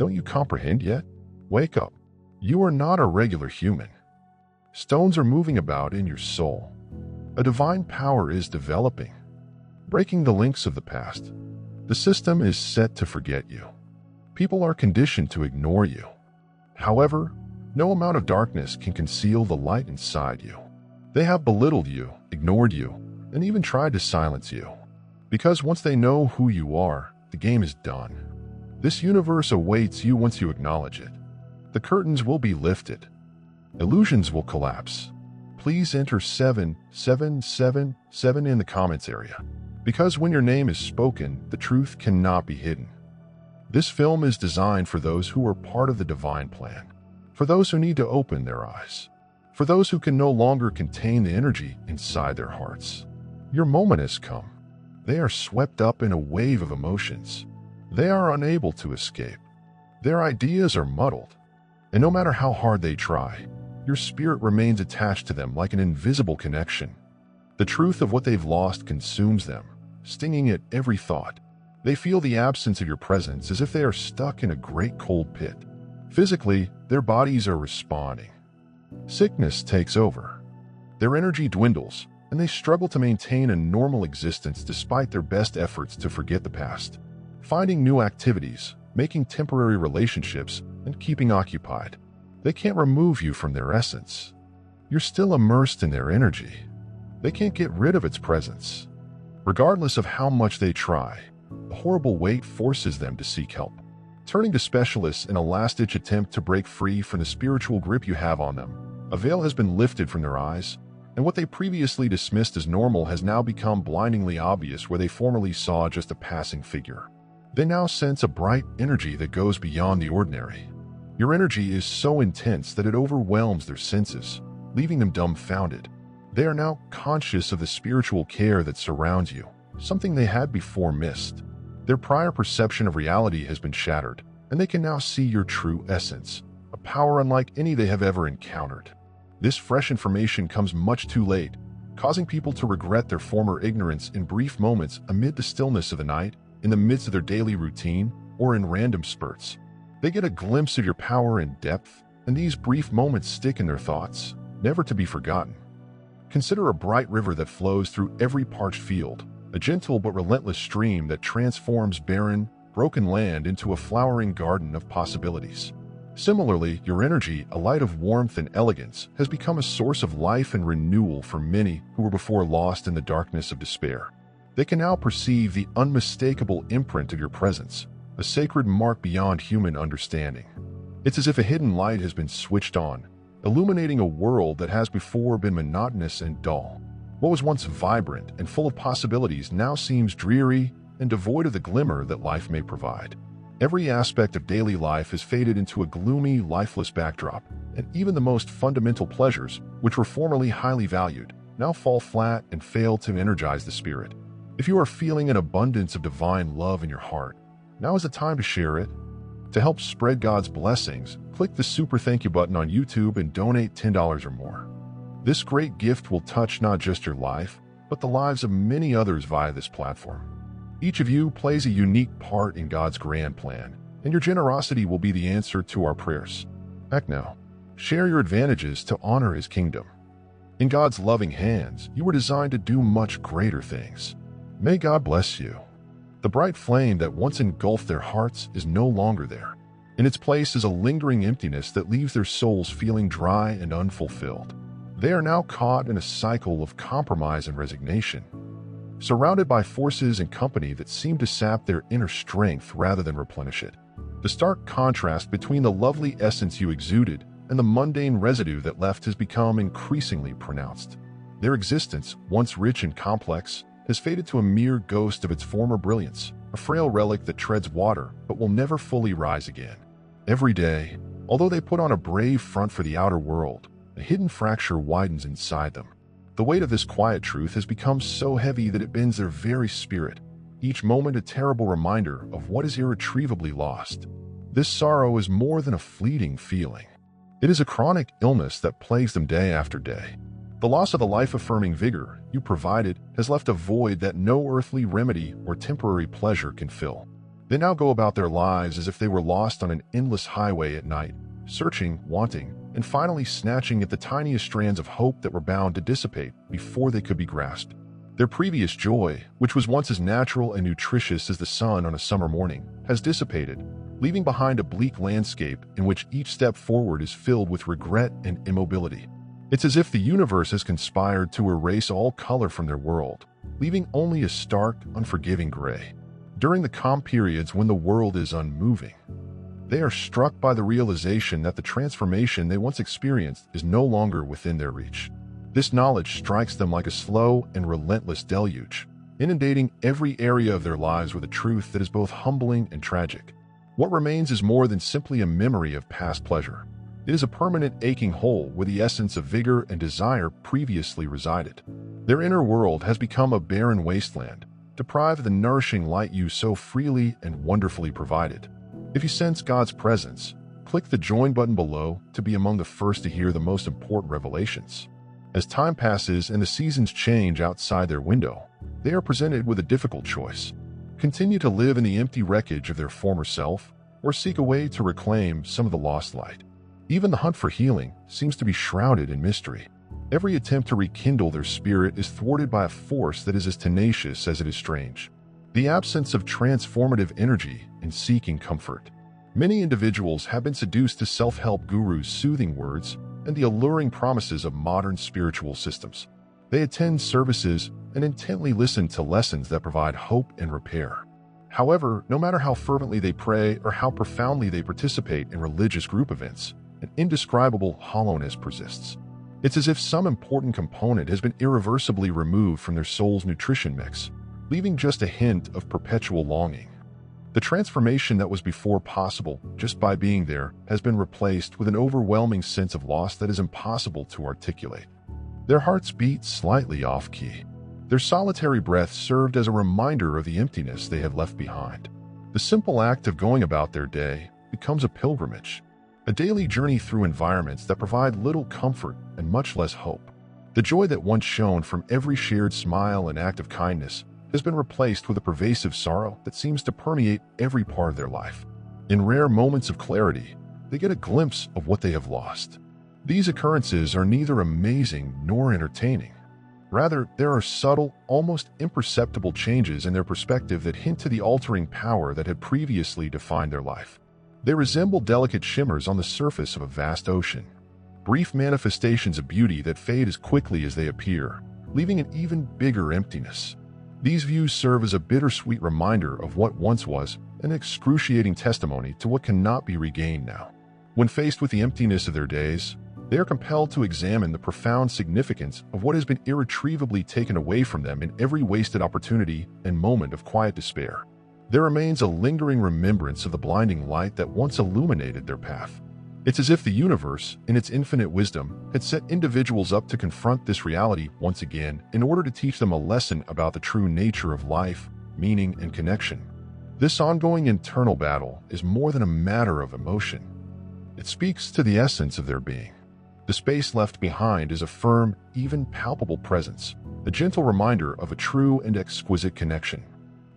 Don't you comprehend yet? Wake up. You are not a regular human. Stones are moving about in your soul. A divine power is developing, breaking the links of the past. The system is set to forget you. People are conditioned to ignore you. However, no amount of darkness can conceal the light inside you. They have belittled you, ignored you, and even tried to silence you. Because once they know who you are, the game is done. This universe awaits you once you acknowledge it. The curtains will be lifted. Illusions will collapse. Please enter 7777 in the comments area. Because when your name is spoken, the truth cannot be hidden. This film is designed for those who are part of the divine plan. For those who need to open their eyes. For those who can no longer contain the energy inside their hearts. Your moment has come. They are swept up in a wave of emotions. They are unable to escape. Their ideas are muddled. And no matter how hard they try, your spirit remains attached to them like an invisible connection. The truth of what they've lost consumes them, stinging at every thought. They feel the absence of your presence as if they are stuck in a great cold pit. Physically, their bodies are responding. Sickness takes over. Their energy dwindles, and they struggle to maintain a normal existence despite their best efforts to forget the past. Finding new activities, making temporary relationships, and keeping occupied. They can't remove you from their essence. You're still immersed in their energy. They can't get rid of its presence. Regardless of how much they try, a horrible weight forces them to seek help. Turning to specialists in a last-ditch attempt to break free from the spiritual grip you have on them, a veil has been lifted from their eyes, and what they previously dismissed as normal has now become blindingly obvious where they formerly saw just a passing figure. They now sense a bright energy that goes beyond the ordinary. Your energy is so intense that it overwhelms their senses, leaving them dumbfounded. They are now conscious of the spiritual care that surrounds you, something they had before missed. Their prior perception of reality has been shattered, and they can now see your true essence, a power unlike any they have ever encountered. This fresh information comes much too late, causing people to regret their former ignorance in brief moments amid the stillness of the night, in the midst of their daily routine, or in random spurts. They get a glimpse of your power and depth, and these brief moments stick in their thoughts, never to be forgotten. Consider a bright river that flows through every parched field, a gentle but relentless stream that transforms barren, broken land into a flowering garden of possibilities. Similarly, your energy, a light of warmth and elegance, has become a source of life and renewal for many who were before lost in the darkness of despair. They can now perceive the unmistakable imprint of your presence, a sacred mark beyond human understanding. It's as if a hidden light has been switched on, illuminating a world that has before been monotonous and dull. What was once vibrant and full of possibilities now seems dreary and devoid of the glimmer that life may provide. Every aspect of daily life has faded into a gloomy, lifeless backdrop, and even the most fundamental pleasures, which were formerly highly valued, now fall flat and fail to energize the spirit. If you are feeling an abundance of divine love in your heart, now is the time to share it. To help spread God's blessings, click the super thank you button on YouTube and donate $10 or more. This great gift will touch not just your life, but the lives of many others via this platform. Each of you plays a unique part in God's grand plan, and your generosity will be the answer to our prayers. Act now. Share your advantages to honor His kingdom. In God's loving hands, you were designed to do much greater things. May God bless you. The bright flame that once engulfed their hearts is no longer there. In its place is a lingering emptiness that leaves their souls feeling dry and unfulfilled. They are now caught in a cycle of compromise and resignation, surrounded by forces and company that seem to sap their inner strength rather than replenish it. The stark contrast between the lovely essence you exuded and the mundane residue that left has become increasingly pronounced. Their existence, once rich and complex, has faded to a mere ghost of its former brilliance, a frail relic that treads water but will never fully rise again. Every day, although they put on a brave front for the outer world, a hidden fracture widens inside them. The weight of this quiet truth has become so heavy that it bends their very spirit, each moment a terrible reminder of what is irretrievably lost. This sorrow is more than a fleeting feeling. It is a chronic illness that plagues them day after day. The loss of the life-affirming vigor you provided has left a void that no earthly remedy or temporary pleasure can fill. They now go about their lives as if they were lost on an endless highway at night, searching, wanting, and finally snatching at the tiniest strands of hope that were bound to dissipate before they could be grasped. Their previous joy, which was once as natural and nutritious as the sun on a summer morning, has dissipated, leaving behind a bleak landscape in which each step forward is filled with regret and immobility. It's as if the universe has conspired to erase all color from their world, leaving only a stark, unforgiving gray. During the calm periods when the world is unmoving, they are struck by the realization that the transformation they once experienced is no longer within their reach. This knowledge strikes them like a slow and relentless deluge, inundating every area of their lives with a truth that is both humbling and tragic. What remains is more than simply a memory of past pleasure. It is a permanent aching hole where the essence of vigor and desire previously resided. Their inner world has become a barren wasteland, deprived of the nourishing light you so freely and wonderfully provided. If you sense God's presence, click the join button below to be among the first to hear the most important revelations. As time passes and the seasons change outside their window, they are presented with a difficult choice. Continue to live in the empty wreckage of their former self, or seek a way to reclaim some of the lost light. Even the hunt for healing seems to be shrouded in mystery. Every attempt to rekindle their spirit is thwarted by a force that is as tenacious as it is strange. The absence of transformative energy in seeking comfort. Many individuals have been seduced to self-help gurus' soothing words and the alluring promises of modern spiritual systems. They attend services and intently listen to lessons that provide hope and repair. However, no matter how fervently they pray or how profoundly they participate in religious group events, an indescribable hollowness persists. It's as if some important component has been irreversibly removed from their soul's nutrition mix, leaving just a hint of perpetual longing. The transformation that was before possible just by being there has been replaced with an overwhelming sense of loss that is impossible to articulate. Their hearts beat slightly off-key. Their solitary breath served as a reminder of the emptiness they had left behind. The simple act of going about their day becomes a pilgrimage, a daily journey through environments that provide little comfort and much less hope. The joy that once shone from every shared smile and act of kindness has been replaced with a pervasive sorrow that seems to permeate every part of their life. In rare moments of clarity, they get a glimpse of what they have lost. These occurrences are neither amazing nor entertaining. Rather, there are subtle, almost imperceptible changes in their perspective that hint to the altering power that had previously defined their life. They resemble delicate shimmers on the surface of a vast ocean, brief manifestations of beauty that fade as quickly as they appear, leaving an even bigger emptiness. These views serve as a bittersweet reminder of what once was, an excruciating testimony to what cannot be regained now. When faced with the emptiness of their days, they are compelled to examine the profound significance of what has been irretrievably taken away from them in every wasted opportunity and moment of quiet despair. There remains a lingering remembrance of the blinding light that once illuminated their path. It's as if the universe, in its infinite wisdom, had set individuals up to confront this reality once again in order to teach them a lesson about the true nature of life, meaning, and connection. This ongoing internal battle is more than a matter of emotion. It speaks to the essence of their being. The space left behind is a firm, even palpable presence, a gentle reminder of a true and exquisite connection.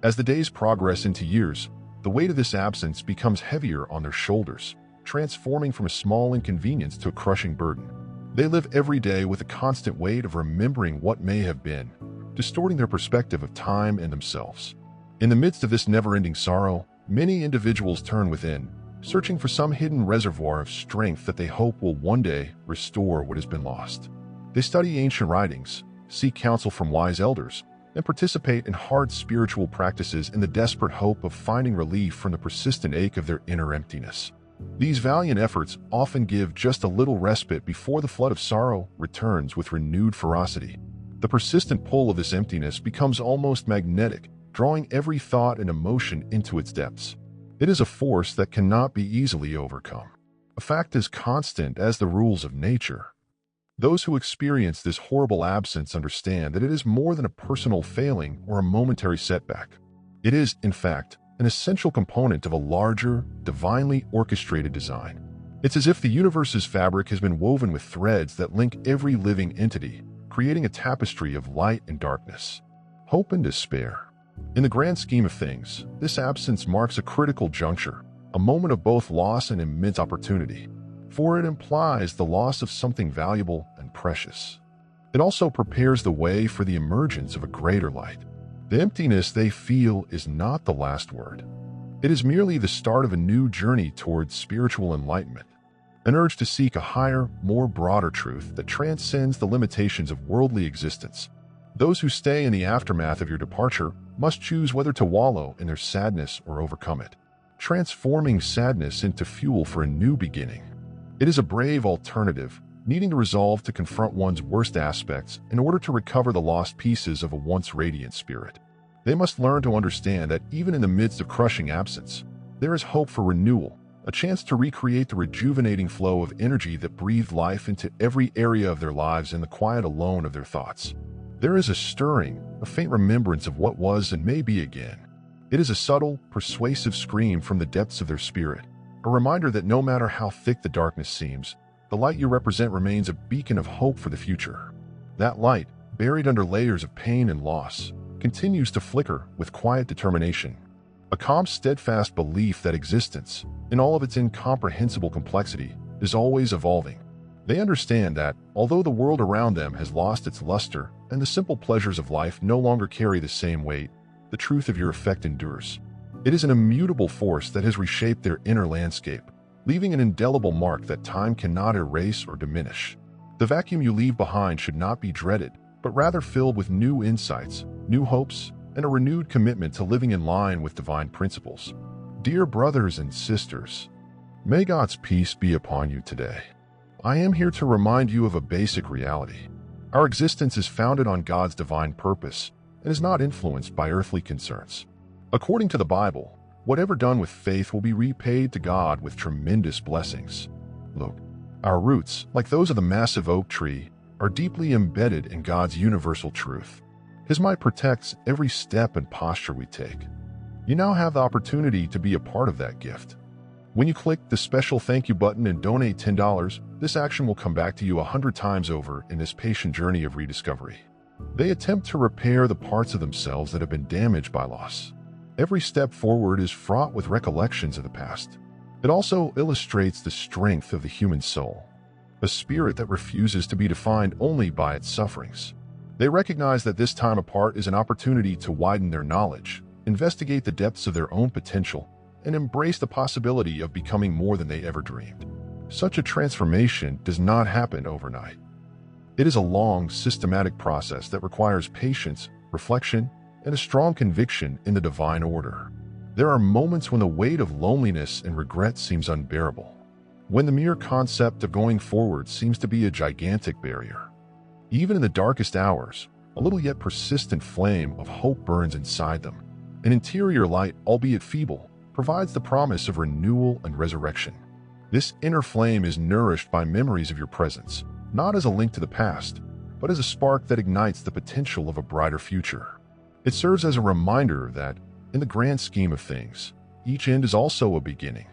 As the days progress into years, the weight of this absence becomes heavier on their shoulders, transforming from a small inconvenience to a crushing burden. They live every day with a constant weight of remembering what may have been, distorting their perspective of time and themselves. In the midst of this never-ending sorrow, many individuals turn within, searching for some hidden reservoir of strength that they hope will one day restore what has been lost. They study ancient writings, seek counsel from wise elders, and participate in hard spiritual practices in the desperate hope of finding relief from the persistent ache of their inner emptiness. These valiant efforts often give just a little respite before the flood of sorrow returns with renewed ferocity. The persistent pull of this emptiness becomes almost magnetic, drawing every thought and emotion into its depths. It is a force that cannot be easily overcome, a fact as constant as the rules of nature. Those who experience this horrible absence understand that it is more than a personal failing or a momentary setback. It is, in fact, an essential component of a larger, divinely orchestrated design. It's as if the universe's fabric has been woven with threads that link every living entity, creating a tapestry of light and darkness, hope and despair. In the grand scheme of things, this absence marks a critical juncture, a moment of both loss and immense opportunity, for it implies the loss of something valuable and precious. It also prepares the way for the emergence of a greater light. The emptiness they feel is not the last word. It is merely the start of a new journey towards spiritual enlightenment, an urge to seek a higher, more broader truth that transcends the limitations of worldly existence. Those who stay in the aftermath of your departure must choose whether to wallow in their sadness or overcome it, transforming sadness into fuel for a new beginning. It is a brave alternative, needing to resolve to confront one's worst aspects in order to recover the lost pieces of a once radiant spirit. They must learn to understand that even in the midst of crushing absence, there is hope for renewal, a chance to recreate the rejuvenating flow of energy that breathed life into every area of their lives in the quiet alone of their thoughts. There is a stirring, a faint remembrance of what was and may be again. It is a subtle, persuasive scream from the depths of their spirit, a reminder that no matter how thick the darkness seems, the light you represent remains a beacon of hope for the future. That light, buried under layers of pain and loss, continues to flicker with quiet determination, a calm, steadfast belief that existence, in all of its incomprehensible complexity, is always evolving. They understand that, although the world around them has lost its luster and the simple pleasures of life no longer carry the same weight, the truth of your effect endures. It is an immutable force that has reshaped their inner landscape, leaving an indelible mark that time cannot erase or diminish. The vacuum you leave behind should not be dreaded, but rather filled with new insights, new hopes, and a renewed commitment to living in line with divine principles. Dear brothers and sisters, may God's peace be upon you today. I am here to remind you of a basic reality. Our existence is founded on God's divine purpose and is not influenced by earthly concerns. According to the Bible, whatever done with faith will be repaid to God with tremendous blessings. Look, our roots, like those of the massive oak tree, are deeply embedded in God's universal truth. His might protects every step and posture we take. You now have the opportunity to be a part of that gift. When you click the special thank you button and donate $10, this action will come back to you 100 times over in this patient journey of rediscovery. They attempt to repair the parts of themselves that have been damaged by loss. Every step forward is fraught with recollections of the past. It also illustrates the strength of the human soul, a spirit that refuses to be defined only by its sufferings. They recognize that this time apart is an opportunity to widen their knowledge, investigate the depths of their own potential, and embrace the possibility of becoming more than they ever dreamed. Such a transformation does not happen overnight. It is a long, systematic process that requires patience, reflection, and a strong conviction in the divine order. There are moments when the weight of loneliness and regret seems unbearable, when the mere concept of going forward seems to be a gigantic barrier. Even in the darkest hours, a little yet persistent flame of hope burns inside them. An interior light, albeit feeble, provides the promise of renewal and resurrection. This inner flame is nourished by memories of your presence, not as a link to the past, but as a spark that ignites the potential of a brighter future. It serves as a reminder that, in the grand scheme of things, each end is also a beginning.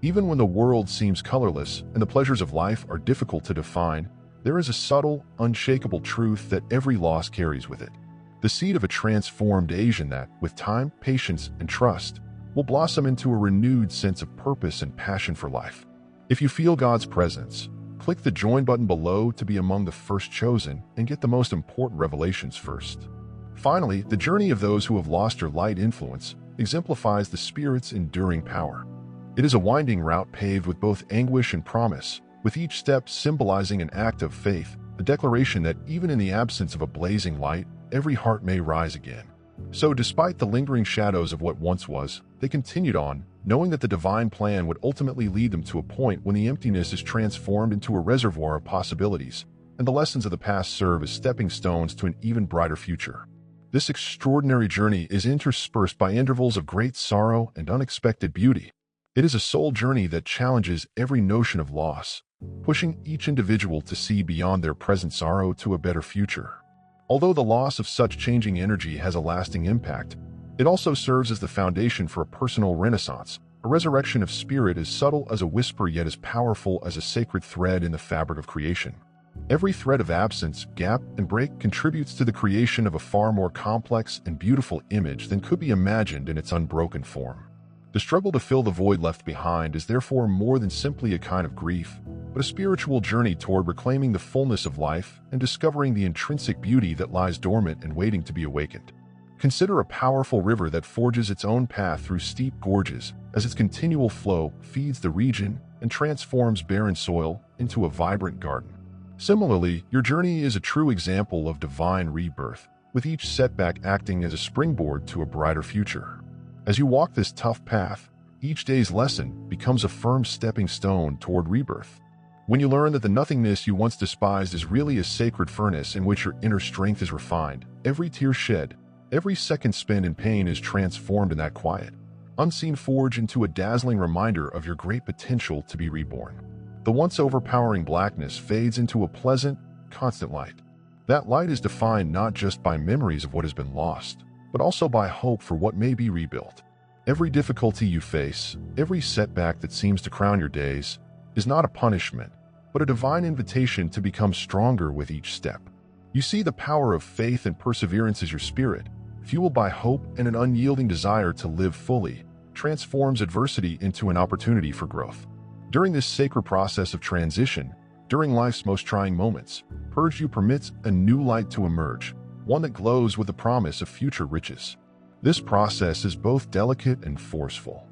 Even when the world seems colorless and the pleasures of life are difficult to define, there is a subtle, unshakable truth that every loss carries with it. The seed of a transformed Asian that, with time, patience, and trust, will blossom into a renewed sense of purpose and passion for life. If you feel God's presence, click the join button below to be among the first chosen and get the most important revelations first. Finally, the journey of those who have lost their light influence exemplifies the Spirit's enduring power. It is a winding route paved with both anguish and promise, with each step symbolizing an act of faith, a declaration that even in the absence of a blazing light, every heart may rise again. So despite the lingering shadows of what once was, they continued on, knowing that the divine plan would ultimately lead them to a point when the emptiness is transformed into a reservoir of possibilities, and the lessons of the past serve as stepping stones to an even brighter future. This extraordinary journey is interspersed by intervals of great sorrow and unexpected beauty. It is a soul journey that challenges every notion of loss, pushing each individual to see beyond their present sorrow to a better future. Although the loss of such changing energy has a lasting impact, it also serves as the foundation for a personal renaissance, a resurrection of spirit as subtle as a whisper yet as powerful as a sacred thread in the fabric of creation. Every thread of absence, gap, and break contributes to the creation of a far more complex and beautiful image than could be imagined in its unbroken form. The struggle to fill the void left behind is therefore more than simply a kind of grief, but a spiritual journey toward reclaiming the fullness of life and discovering the intrinsic beauty that lies dormant and waiting to be awakened. Consider a powerful river that forges its own path through steep gorges as its continual flow feeds the region and transforms barren soil into a vibrant garden. Similarly, your journey is a true example of divine rebirth, with each setback acting as a springboard to a brighter future. As you walk this tough path, each day's lesson becomes a firm stepping stone toward rebirth. When you learn that the nothingness you once despised is really a sacred furnace in which your inner strength is refined, every tear shed, every second spent in pain is transformed in that quiet, unseen forge into a dazzling reminder of your great potential to be reborn. The once overpowering blackness fades into a pleasant, constant light. That light is defined not just by memories of what has been lost, but also by hope for what may be rebuilt. Every difficulty you face, every setback that seems to crown your days, is not a punishment, but a divine invitation to become stronger with each step. You see, the power of faith and perseverance as your spirit, fueled by hope and an unyielding desire to live fully, transforms adversity into an opportunity for growth. During this sacred process of transition, during life's most trying moments, Purge permits a new light to emerge, one that glows with the promise of future riches. This process is both delicate and forceful.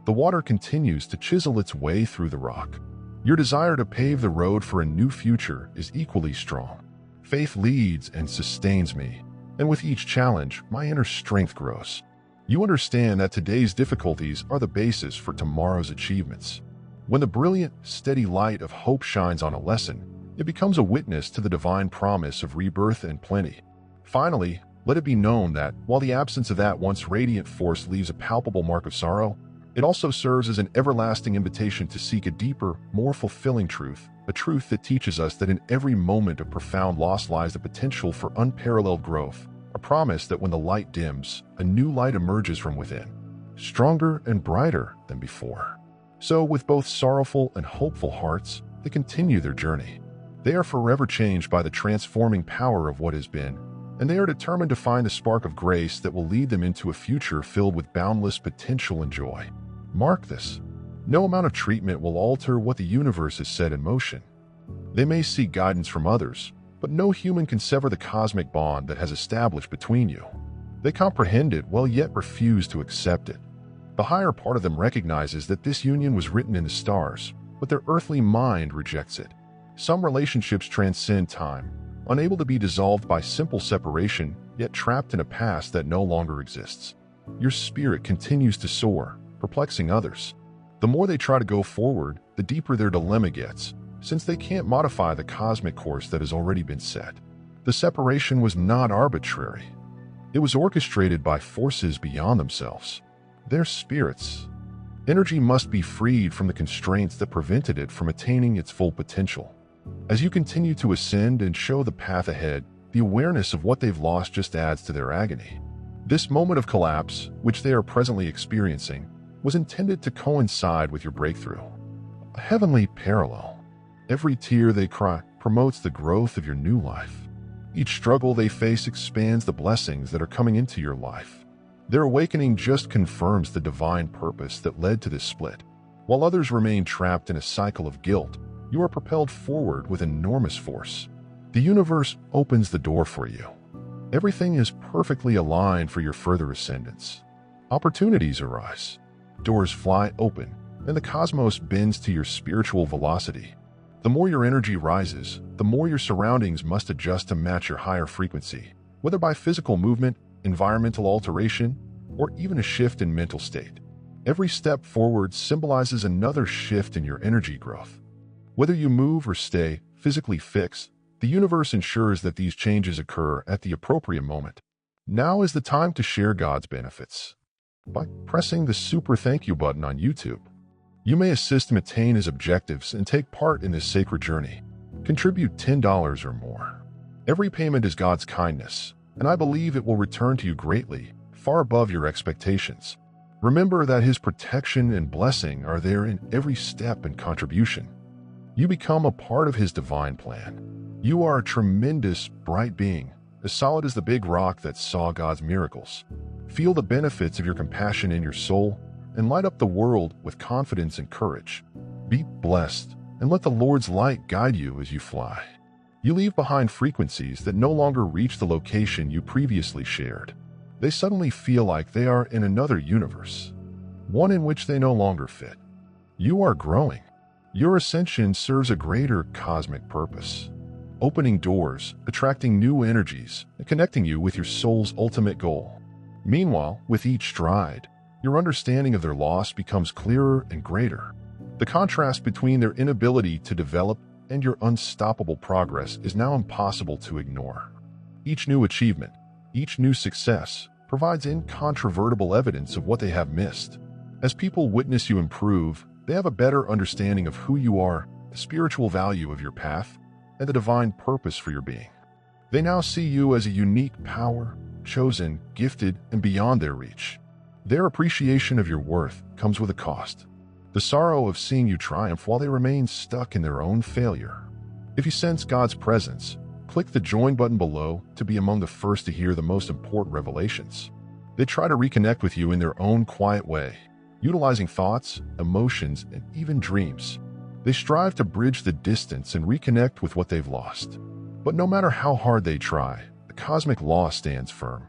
The water continues to chisel its way through the rock. Your desire to pave the road for a new future is equally strong. Faith leads and sustains me, and with each challenge, my inner strength grows. You understand that today's difficulties are the basis for tomorrow's achievements. When the brilliant, steady light of hope shines on a lesson, it becomes a witness to the divine promise of rebirth and plenty. Finally, let it be known that, while the absence of that once radiant force leaves a palpable mark of sorrow, it also serves as an everlasting invitation to seek a deeper, more fulfilling truth, a truth that teaches us that in every moment of profound loss lies the potential for unparalleled growth, a promise that when the light dims, a new light emerges from within, stronger and brighter than before. So, with both sorrowful and hopeful hearts, they continue their journey. They are forever changed by the transforming power of what has been, and they are determined to find the spark of grace that will lead them into a future filled with boundless potential and joy. Mark this. No amount of treatment will alter what the universe has set in motion. They may seek guidance from others, but no human can sever the cosmic bond that has established between you. They comprehend it while yet refuse to accept it. The higher part of them recognizes that this union was written in the stars, but their earthly mind rejects it. Some relationships transcend time, unable to be dissolved by simple separation, yet trapped in a past that no longer exists. Your spirit continues to soar, perplexing others. The more they try to go forward, the deeper their dilemma gets, since they can't modify the cosmic course that has already been set. The separation was not arbitrary. It was orchestrated by forces beyond themselves. Their spirits. Energy must be freed from the constraints that prevented it from attaining its full potential. As you continue to ascend and show the path ahead, the awareness of what they've lost just adds to their agony. This moment of collapse, which they are presently experiencing, was intended to coincide with your breakthrough. A heavenly parallel. Every tear they cry promotes the growth of your new life. Each struggle they face expands the blessings that are coming into your life. Their awakening just confirms the divine purpose that led to this split. While others remain trapped in a cycle of guilt, you are propelled forward with enormous force. The universe opens the door for you. Everything is perfectly aligned for your further ascendance. Opportunities arise. Doors fly open, and the cosmos bends to your spiritual velocity. The more your energy rises, the more your surroundings must adjust to match your higher frequency, whether by physical movement, environmental alteration, or even a shift in mental state. Every step forward symbolizes another shift in your energy growth. Whether you move or stay physically fixed, the universe ensures that these changes occur at the appropriate moment. Now is the time to share God's benefits. By pressing the super thank you button on YouTube, you may assist him attain his objectives and take part in this sacred journey. Contribute $10 or more. Every payment is God's kindness, and I believe it will return to you greatly, far above your expectations. Remember that his protection and blessing are there in every step and contribution. You become a part of His divine plan. You are a tremendous, bright being, as solid as the big rock that saw God's miracles. Feel the benefits of your compassion in your soul and light up the world with confidence and courage. Be blessed and let the Lord's light guide you as you fly. You leave behind frequencies that no longer reach the location you previously shared. They suddenly feel like they are in another universe, one in which they no longer fit. You are growing. Your ascension serves a greater cosmic purpose, opening doors, attracting new energies, and connecting you with your soul's ultimate goal. Meanwhile, with each stride, your understanding of their loss becomes clearer and greater. The contrast between their inability to develop and your unstoppable progress is now impossible to ignore. Each new achievement, each new success, provides incontrovertible evidence of what they have missed. As people witness you improve, they have a better understanding of who you are, the spiritual value of your path, and the divine purpose for your being. They now see you as a unique power, chosen, gifted, and beyond their reach. Their appreciation of your worth comes with a cost: the sorrow of seeing you triumph while they remain stuck in their own failure. If you sense God's presence, click the join button below to be among the first to hear the most important revelations. They try to reconnect with you in their own quiet way, utilizing thoughts, emotions, and even dreams. They strive to bridge the distance and reconnect with what they've lost. But no matter how hard they try, the cosmic law stands firm.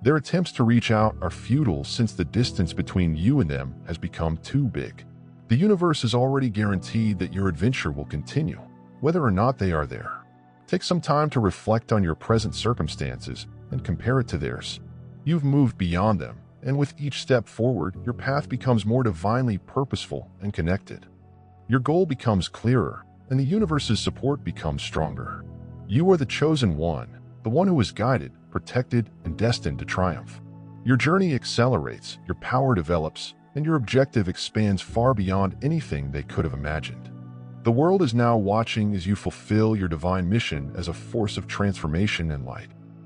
Their attempts to reach out are futile since the distance between you and them has become too big. The universe has already guaranteed that your adventure will continue, whether or not they are there. Take some time to reflect on your present circumstances and compare it to theirs. You've moved beyond them, and with each step forward, your path becomes more divinely purposeful and connected. Your goal becomes clearer, and the universe's support becomes stronger. You are the chosen one, the one who is guided, protected, and destined to triumph. Your journey accelerates, your power develops, and your objective expands far beyond anything they could have imagined. The world is now watching as you fulfill your divine mission as a force of transformation and light.